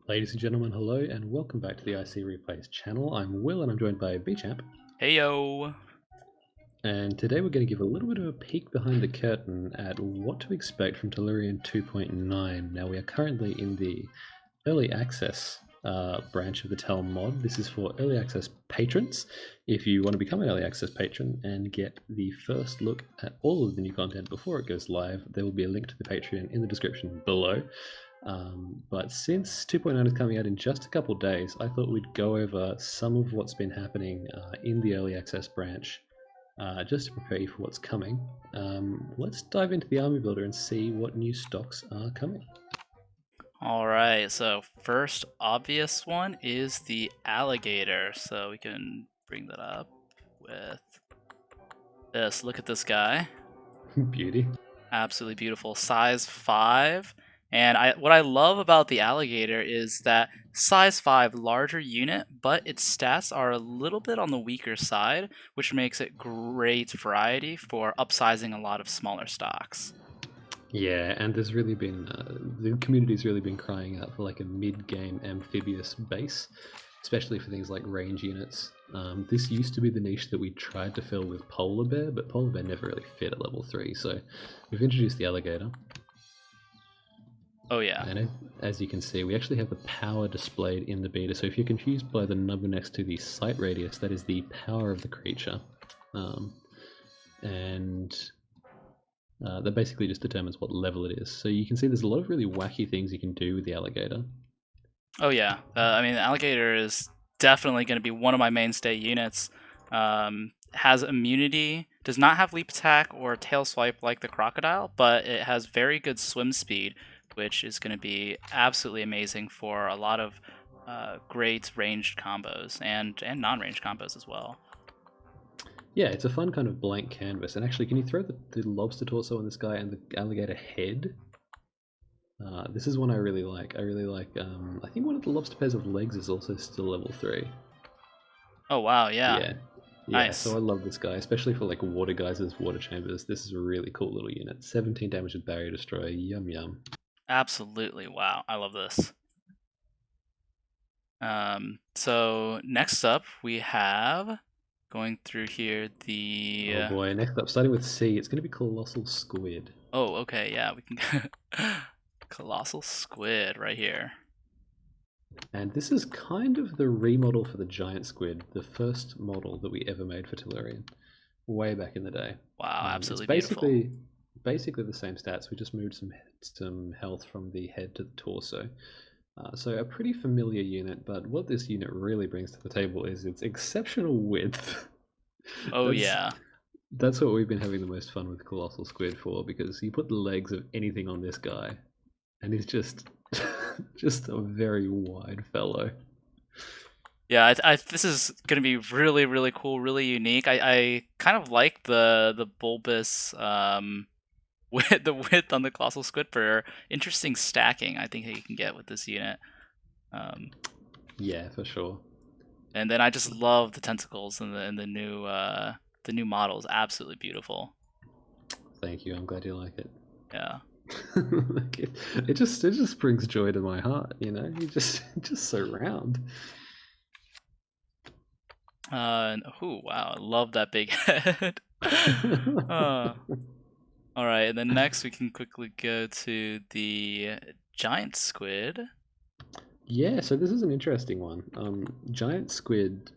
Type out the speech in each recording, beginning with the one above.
Ladies and gentlemen, hello and welcome back to the ICReplays channel. I'm Will and I'm joined by B-Champ. Heyo! And today we're going to give a little bit of a peek behind the curtain at what to expect from Tellurian 2.9. Now we are currently in the early access branch of the Tell mod. This is for early access patrons. If you want to become an early access patron and get the first look at all of the new content before it goes live, there will be a link to the Patreon in the description below. But since 2.9 is coming out in just a couple days, I thought we'd go over some of what's been happening in the early access branch just to prepare you for what's coming. Let's dive into the army builder and see what new stocks are coming. Alright, so first obvious one is the Alligator. So we can bring that up with this. Look at this guy. Beauty. Absolutely beautiful. Size 5. And what I love about the Alligator is that size 5, larger unit, but its stats are a little bit on the weaker side, which makes it great variety for upsizing a lot of smaller stocks. Yeah, and there's really been the community's really been crying out for like a mid-game amphibious base, especially for things like range units. This used to be the niche that we tried to fill with Polar Bear, but Polar Bear never really fit at level 3, so we've introduced the Alligator. Oh yeah. And as you can see, we actually have the power displayed in the beta. So if you're confused by the number next to the sight radius, that is the power of the creature. And that basically just determines what level it is. So you can see there's a lot of really wacky things you can do with the Alligator. Oh yeah, I mean, Alligator is definitely going to be one of my mainstay units. Has immunity, does not have leap attack or tail swipe like the Crocodile, but it has very good swim speed, which is going to be absolutely amazing for a lot of great ranged combos and non-ranged combos as well. Yeah, it's a fun kind of blank canvas. And actually, can you throw the lobster torso on this guy and the alligator head? This is one I really like. I really like. I think one of the lobster pairs of legs is also still level 3. Oh wow, yeah. Yeah. Yeah, Nice. so I love this guy, especially for like water geysers, water chambers. This is a really cool little unit. 17 damage with barrier destroy. Yum yum. Absolutely, wow, I love this. So next up we have, going through here, the Oh boy, next up, starting with C, it's going to be Colossal Squid. oh, okay, yeah, we can Colossal squid right here. And this is kind of the remodel for the giant squid, the first model that we ever made for Tellurian, way back in the day. Wow, It's absolutely beautiful. basically the same stats. We just moved some health from the head to the torso. So a pretty familiar unit, but what this unit really brings to the table is its exceptional width. Oh that's yeah. that's what we've been having the most fun with Colossal Squid for, because you put the legs of anything on this guy, and he's just just a very wide fellow. Yeah, this is gonna be really, really cool, really unique. I kind of like the bulbous with the width on the colossal squid for interesting stacking. I think that you can get with this unit. Um, Yeah, for sure. and then I just love the tentacles and the new models. Absolutely beautiful. Thank you. I'm glad you like it. Yeah. Like it just brings joy to my heart. You know, you just so round. Oh wow, I love that big head. uh, all right, and then next we can quickly go to the giant squid. Yeah, so this is an interesting one. Giant squid,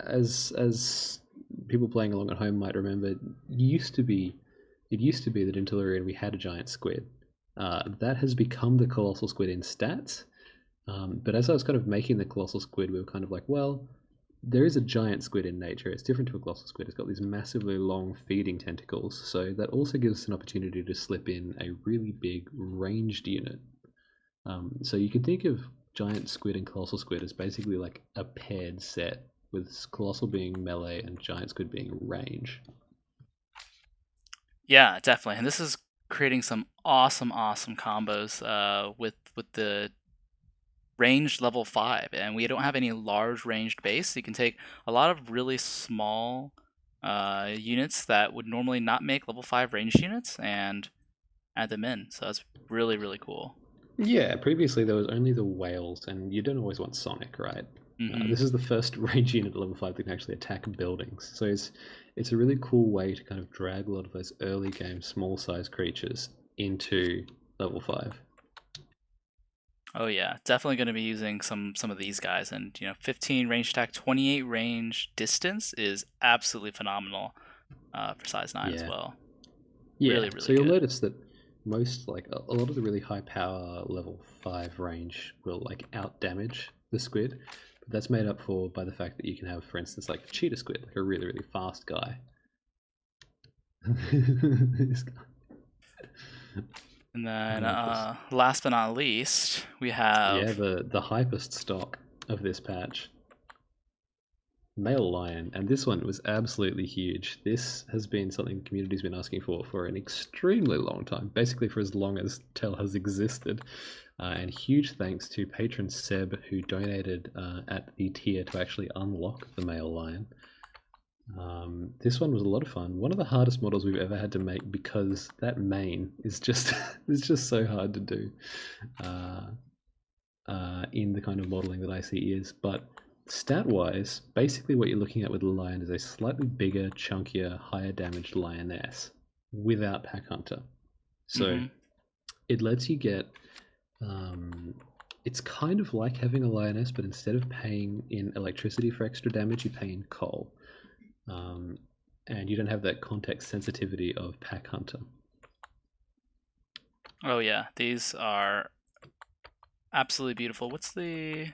as people playing along at home might remember, it used to be that in Tellurian we had a giant squid. That has become the colossal squid in stats. But as I was kind of making the colossal squid, we were kind of like, well, there is a giant squid in nature. It's different to a colossal squid. It's got these massively long feeding tentacles, so that also gives us an opportunity to slip in a really big ranged unit. So you can think of giant squid and colossal squid as basically like a paired set, with colossal being melee and giant squid being range. Yeah, definitely. And this is creating some awesome combos with the ranged level 5. And we don't have any large ranged base. So you can take a lot of really small units that would normally not make level 5 ranged units and add them in. So that's really, really cool. Yeah, previously there was only the whales, and you don't always want Sonic, right? Mm-hmm. This is the first range unit at level 5 that can actually attack buildings. So it's a really cool way to kind of drag a lot of those early game small size creatures into level 5. Oh yeah, definitely going to be using some of these guys, and 15 range attack, 28 range distance is absolutely phenomenal for size 9 as Yeah. well. Yeah. Really, So really you'll good. notice that most, like a lot of the really high power level 5 range will like out damage the squid. But that's made up for by the fact that you can have, for instance, like a cheetah squid, like a really, really fast guy. This guy. And I then love this. last but not least, we have Yeah, the hypest stock of this patch, male lion, and this one was absolutely huge. This has been something the community's been asking for an extremely long time, basically for as long as Tell has existed. And huge thanks to patron Seb who donated at the tier to actually unlock the male lion. This one was a lot of fun. One of the hardest models we've ever had to make because that mane is just is just so hard to do. Uh, in the kind of modeling that I see is. But stat wise, basically what you're looking at with the lion is a slightly bigger, chunkier, higher damaged lioness without Pack Hunter. So mm-hmm. it lets you get. It's kind of like having a lioness, but instead of paying in electricity for extra damage, you pay in coal. And you don't have that context sensitivity of Pack Hunter. Oh yeah, these are absolutely beautiful. What's the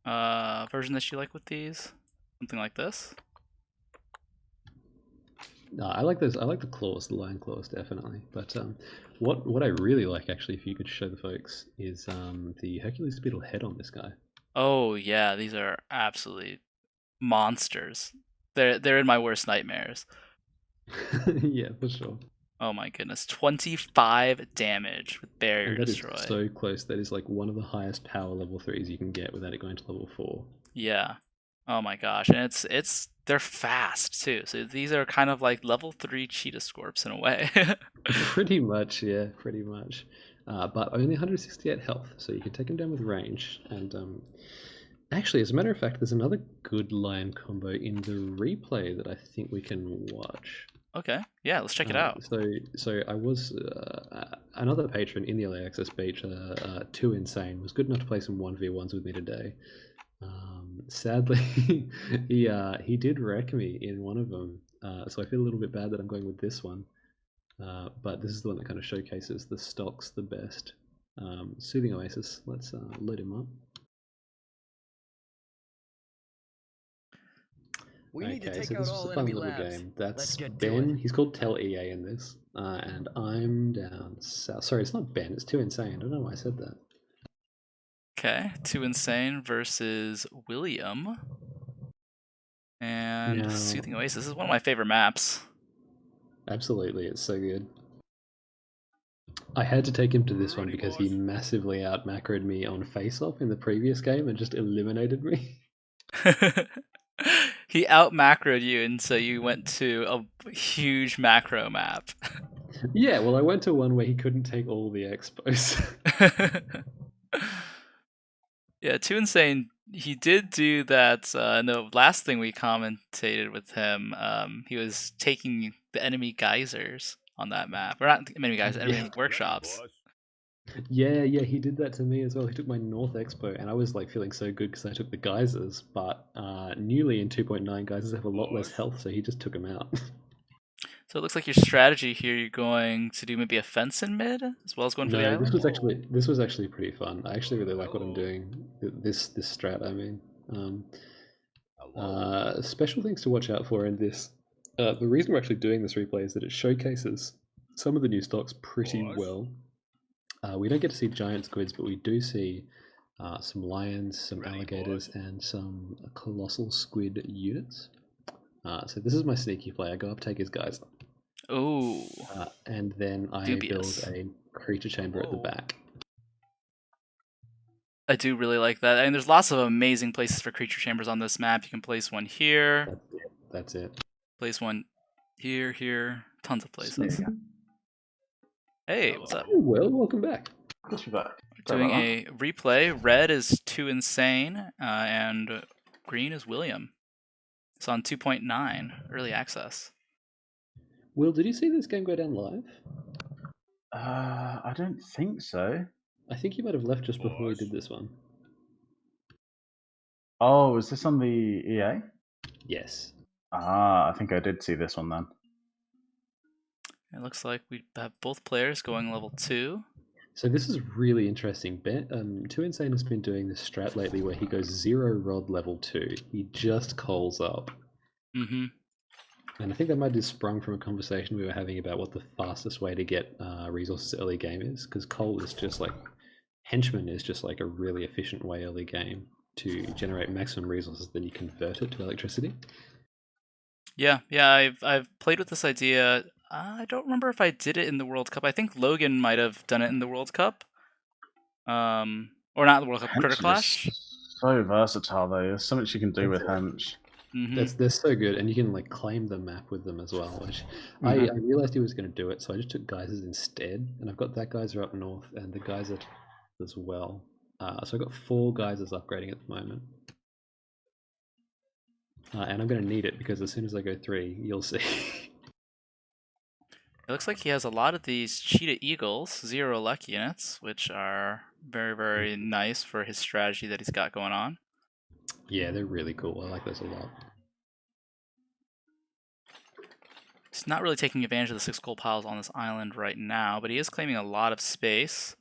version that you like with these? Something like this? No, I like those. I like the claws, the lion claws, definitely. But what I really like, actually, if you could show the folks, is the Hercules beetle head on this guy. Oh yeah, these are absolutely monsters. They're in my worst nightmares. Yeah, for sure. Oh my goodness, 25 damage with And barrier that is destroy. so close. That is like one of the highest power level threes you can get without it going to level 4. Yeah. Oh my gosh, and it's they're fast too. So these are kind of like level 3 cheetah scorps in a way. Pretty much, yeah, pretty much. But only 168 health, so you can take him down with range. And actually, as a matter of fact, there's another good lion combo in the replay that I think we can watch. Okay, yeah, let's check it out. So I was another patron in the LA Access Beach, Too Insane, was good enough to play some 1v1s with me today. Sadly, he did wreck me in one of them, so I feel a little bit bad that I'm going with this one. But this is the one that kind of showcases the stocks the best. Soothing Oasis. Let's load him up. We need to Okay, take so out this was all a fun enemy little labs. game. Let's That's get to Ben. it. He's called Tell EA in this, and I'm down south. Sorry, it's not Ben. It's Too Insane. I don't know why I said that. Okay, Too Insane versus William. And Now, Soothing Oasis. This is one of my favorite maps. absolutely, it's so good. I had to take him to this one Ready, because boss. he massively out macroed me on Face Off in the previous game and just eliminated me. He out macroed you, and so you went to a huge macro map. Yeah, well, I went to one where he couldn't take all the expos. Yeah, Too Insane. He did do that. In the last thing we commentated with him, he was taking the enemy geysers on that map, or not enemy geysers, Yeah. enemy workshops. Yeah, he did that to me as well. He took my North Expo, and I was like feeling so good because I took the geysers. But newly in 2.9, geysers have a lot less health, so he just took them out. So it looks like your strategy here, you're going to do maybe a fence in mid as well as going for the No, island. this was actually pretty fun. I actually really like what I'm doing. This strat, I mean. Um, Special things to watch out for in this. The reason we're actually doing this replay is that it showcases some of the new stocks pretty well. We don't get to see giant squids, but we do see some lions, some alligators, and some colossal squid units. So this is my sneaky play. I go up, take his guys, Oh, and then I build dubious. a creature chamber at the back. I do really like that. I mean, there's lots of amazing places for creature chambers on this map. You can place one here, That's it. That's it. place one here, tons of places. Hey, what's up? Oh, well, welcome back. Good to be back. Doing a replay. Red is Too Insane, and green is William. It's on 2.9 early access. Will, did you see this game go down live? I don't think so. I think you might have left just before we did this one. Oh, is this on the EA? Yes. I think I did see this one then. It looks like we have both players going level 2. So this is really interesting. Too Insane has been doing this strat lately where he goes 0 rod level 2. He just coals up. Mm-hmm. And I think that might have sprung from a conversation we were having about what the fastest way to get resources early game is, because coal is just like henchman is just like a really efficient way early game to generate maximum resources, then you convert it to electricity. Yeah, I've played with this idea. I don't remember if I did it in the World Cup. I think Logan might have done it in the World Cup. Or not the World Cup, Critter Clash. So versatile though. There's so much you can do with hench. Mm-hmm. They're so good, and you can like claim the map with them as well. Which I realized he was going to do it, so I just took geysers instead, and I've got that geyser up north and the geyser as well. So I've got 4 geysers upgrading at the moment, and I'm going to need it because as soon as I go 3, you'll see. It looks like he has a lot of these Cheetah Eagles, 0 luck units, which are very, very nice for his strategy that he's got going on. Yeah, they're really cool. I like those a lot. He's not really taking advantage of the 6 gold piles on this island right now, but he is claiming a lot of space.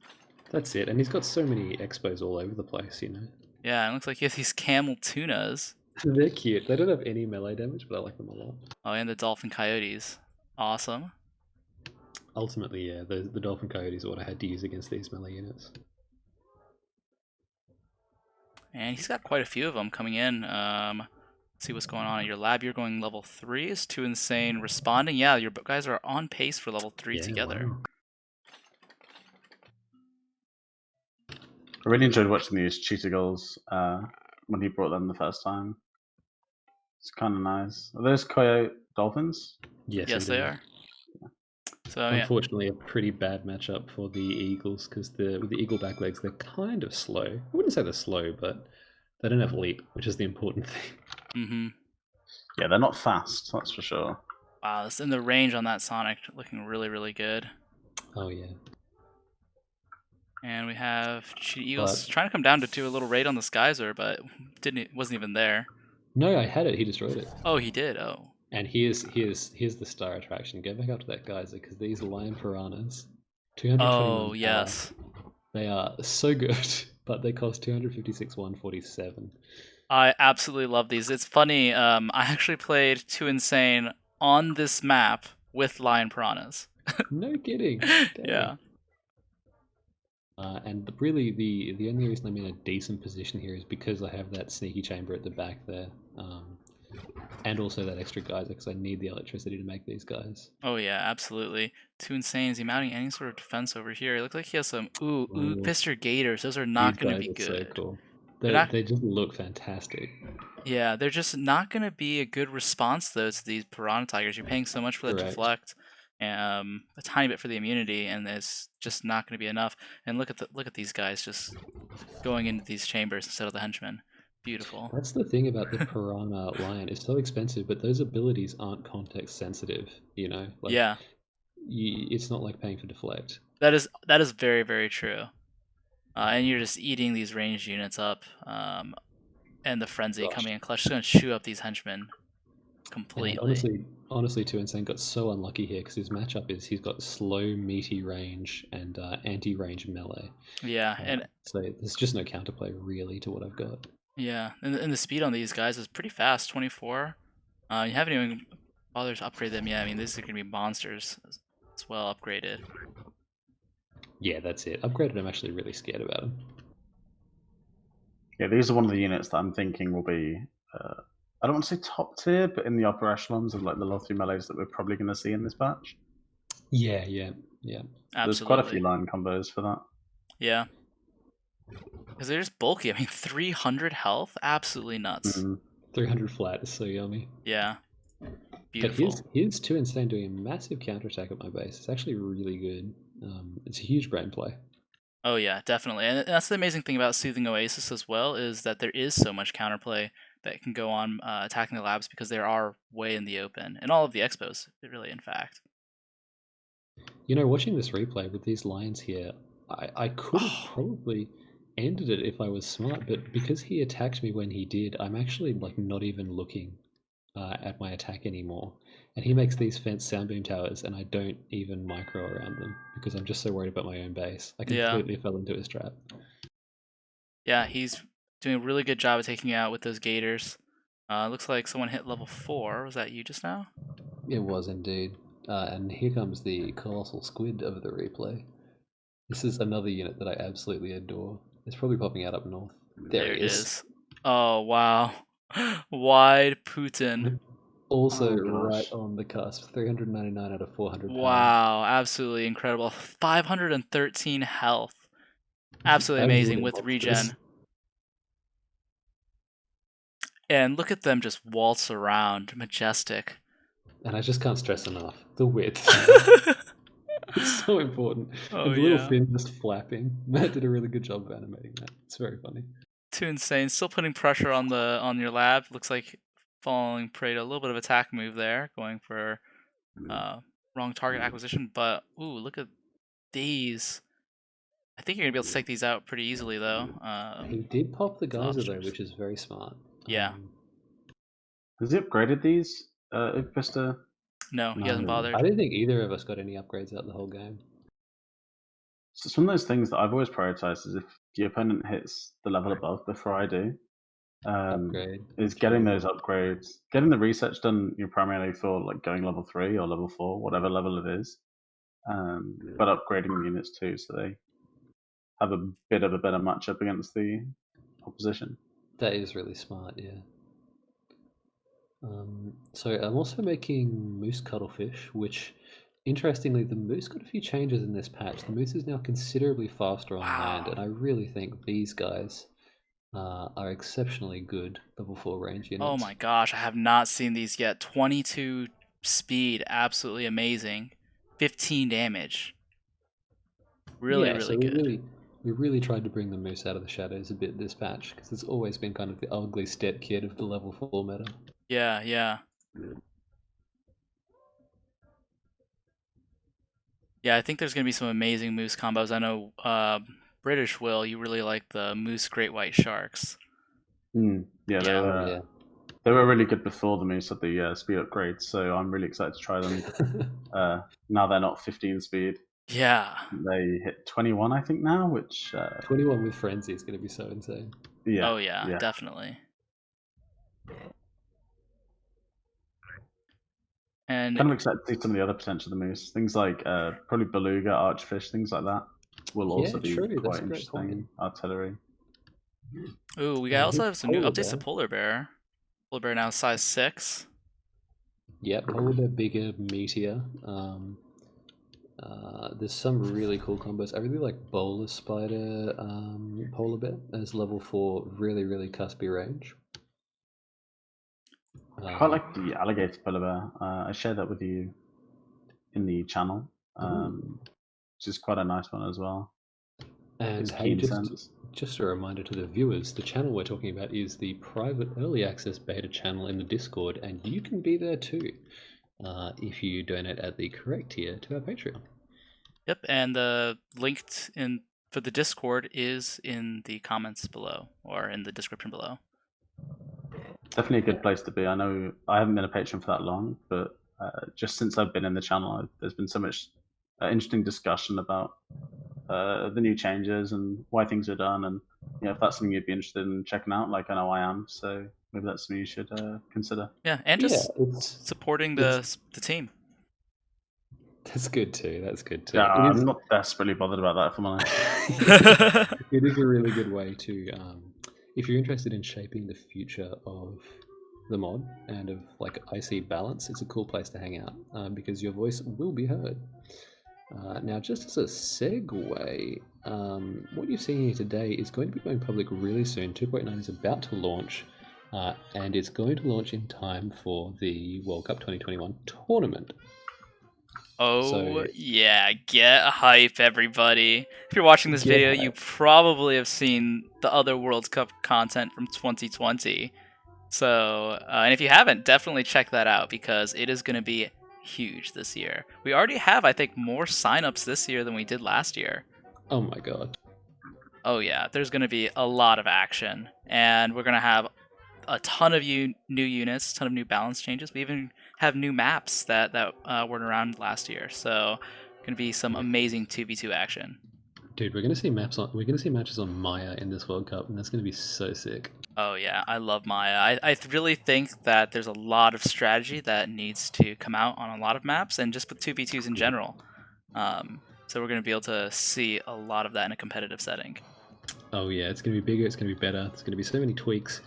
That's it, and he's got so many expos all over the place, you know. Yeah, it looks like he has these camel tunas. They're cute. They don't have any melee damage, but I like them a lot. Oh, and the dolphin coyotes. Awesome. Ultimately, yeah, the dolphin coyotes are what I had to use against these melee units. And he's got quite a few of them coming in. Let's see what's going on at your lab. You're going level 3. Is Too Insane responding? Yeah, your guys are on pace for level 3 together. Wow. I really enjoyed watching these cheetah gulls when he brought them the first time. It's kind of nice. Are those coyote dolphins? Yes, they are. So unfortunately, a pretty bad matchup for the Eagles because with the eagle back legs, they're kind of slow. I wouldn't say they're slow, but they don't have leap, which is the important thing. Mm-hmm. Yeah, they're not fast, that's for sure. Wow, and the range on that Sonic looking really, really good. Oh yeah. And we have Cheetah Eagles trying to come down to do a little raid on this geyser, but wasn't even there. No, I had it. He destroyed it. Oh, he did. Oh. And here's the star attraction. Go back up to that geyser because these lion piranhas, 221. Oh yes. They are so good, but they cost 256 147. I absolutely love these. It's funny. I actually played Too Insane on this map with lion piranhas. No kidding. Yeah. And really, the only reason I'm in a decent position here is because I have that sneaky chamber at the back there, and also that extra geyser because I need the electricity to make these guys. Oh yeah, absolutely. Too Insane. Is he mounting any sort of defense over here? It looks like he has some Pister Gators. Those are not going to be good. So cool. They just look fantastic. Yeah, they're just not going to be a good response though to these Piranha Tigers. You're paying so much for the deflect, a tiny bit for the immunity, and it's just not going to be enough. And look at these guys just going into these chambers instead of the henchmen. Beautiful. That's the thing about the Piranha Lion. It's so expensive, but those abilities aren't context sensitive. You know, like, yeah, it's not like paying for deflect. That is very, very true. And you're just eating these ranged units up, and the frenzy coming in clutch is going to chew up these henchmen completely. And honestly, Too Insane got so unlucky here because his matchup is he's got slow meaty range and anti-range melee. Yeah, and so there's just no counterplay really to what I've got. Yeah, and the speed on these guys is pretty fast, 24. You haven't even bothered to upgrade them yet. I mean, these are going to be monsters as well upgraded. Yeah, that's it. Upgraded, I'm actually really scared about them. Yeah, these are one of the units that I'm thinking will be, I don't want to say top tier, but in the upper echelons of like the level 3 melees that we're probably going to see in this batch. Yeah. Absolutely. There's quite a few line combos for that. Yeah. Because they're just bulky. I mean, 300 health? Absolutely nuts. 300 flat is so yummy. Yeah. Beautiful. But here's Too Insane doing a massive counterattack at my base. It's actually really good. It's a huge brain play. Oh yeah, definitely. And that's the amazing thing about Soothing Oasis as well, is that there is so much counterplay that can go on attacking the labs because they are way in the open. And all of the expos, really, in fact. You know, watching this replay with these lions here, I could have Oh, probably ended it if I was smart, but because he attacked me when he did, I'm actually like not even looking at my attack anymore. And he makes these fence sound beam towers, and I don't even micro around them because I'm just so worried about my own base. I yeah. completely fell into his trap. Yeah, he's doing a really good job of taking you out with those gators. Looks like someone hit level 4. Was that you just now? It was indeed. And here comes the Colossal Squid of the replay. This is another unit that I absolutely adore. It's probably popping out up north. There There he it is. is. Oh, wow. Wide Putin. Also, Oh right gosh. on the cusp, 399 out of 400 power. Wow, absolutely incredible. 513 health. Absolutely amazing Absolutely with monstrous. regen. And look at them just waltz around, majestic. And I just can't stress enough the width. It's so important. Oh And the little yeah. fin just flapping. Matt did a really good job of animating that. It's very funny. Too insane. Still putting pressure on your lab. Looks like falling prey to a little bit of attack move there, going for wrong target acquisition. But ooh, look at these. I think you're gonna be able to take these out pretty easily though. He did pop the geyser though, Lobsters. which is very smart. Yeah. Has he upgraded these? Vista? No, he hasn't No. I bothered. didn't think either of us got any upgrades out the whole game. So it's one of those things that I've always prioritized is if the opponent hits the level above before I do, Upgrade. is getting those upgrades, getting the research done. You primarily for like going level 3 or level 4, whatever level it is, but upgrading units too, so they have a bit of a better matchup against the opposition. That is really smart, yeah. So I'm also making moose cuttlefish, which, interestingly, the moose got a few changes in this patch. The moose is now considerably faster on land, Wow. and I really think these guys are exceptionally good level 4 range Oh units. my gosh, I have not seen these yet. 22 speed, absolutely amazing. 15 damage. Really, Yeah, so really we good. really tried to bring the moose out of the shadows a bit this patch, because it's always been kind of the ugly step kid of the level 4 meta. Yeah, yeah. Yeah, I think there's going to be some amazing moose combos. I know British Will, you really like the moose great white sharks. Yeah, Yeah. Oh yeah. they were really good before the moose had the speed upgrades, so I'm really excited to try them. Now they're not 15 speed. Yeah. They hit 21, I think now, which 21 with Frenzy is going to be so insane. yeah, Oh yeah, yeah. definitely. And Kind of excited to see some of the other potential of the moose. Things like probably beluga, archfish, things like that will also Yeah, be true. That's quite a great point. interesting. Artillery. ooh, we And also here's have some new polar updates to bear. polar bear. Polar bear now size 6. Yep, polar bear bigger, meatier. There's some really cool combos. I really like bowler spider polar bear as level 4, really, really cuspy range. I quite like the alligator polar bear. I shared that with you in the channel, which is quite a nice one as well. And It's hey, keen sense. just a reminder to the viewers, the channel we're talking about is the private early access beta channel in the Discord, and you can be there too if you donate at the correct tier to our Patreon. Yep, and the link in for the Discord is in the comments below or in the description below. Definitely a good place to be. I know I haven't been a patron for that long, but just since I've been in the channel, there's been so much interesting discussion about the new changes and why things are done. And if that's something you'd be interested in checking out, like I know I am, so maybe that's something you should consider. Yeah, and Yeah, just supporting it's the team. that's good too. That's good too. Yeah, It is. I'm not desperately bothered about that, if I'm honest. It is a really good way to, if you're interested in shaping the future of the mod and of like IC balance, it's a cool place to hang out because your voice will be heard. Now, just as a segue, what you're seeing here today is going to be going public really soon. 2.9 is about to launch, and it's going to launch in time for the World Cup 2021 tournament. Oh, So yeah, get hype, everybody. If you're watching this get video, you hype. probably have seen the other World Cup content from 2020. So, and if you haven't, definitely check that out because it is going to be huge this year. We already have, I think, more signups this year than we did last year. Oh my god. Oh, yeah, there's going to be a lot of action, and we're going to have a ton of new units, a ton of new balance changes. We even have new maps that weren't around last year. So, going to be some amazing 2v2 action. Dude, we're gonna see matches on Maya in this World Cup, and that's gonna be so sick. Oh yeah, I love Maya. I really think that there's a lot of strategy that needs to come out on a lot of maps, and just with 2v2s in general. So we're going to be able to see a lot of that in a competitive setting. Oh yeah, it's gonna be bigger, it's gonna be better, there's gonna be so many tweaks.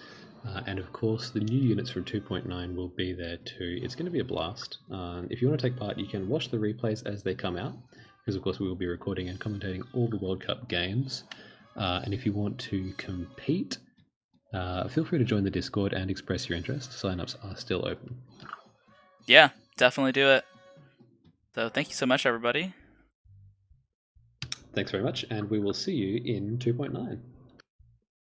And of course, the new units from 2.9 will be there too. It's going to be a blast. If you want to take part, you can watch the replays as they come out, because of course we will be recording and commentating all the World Cup games. And if you want to compete, feel free to join the Discord and express your interest. Signups are still open. Yeah, definitely do it. So thank you so much, everybody. Thanks very much, and we will see you in 2.9.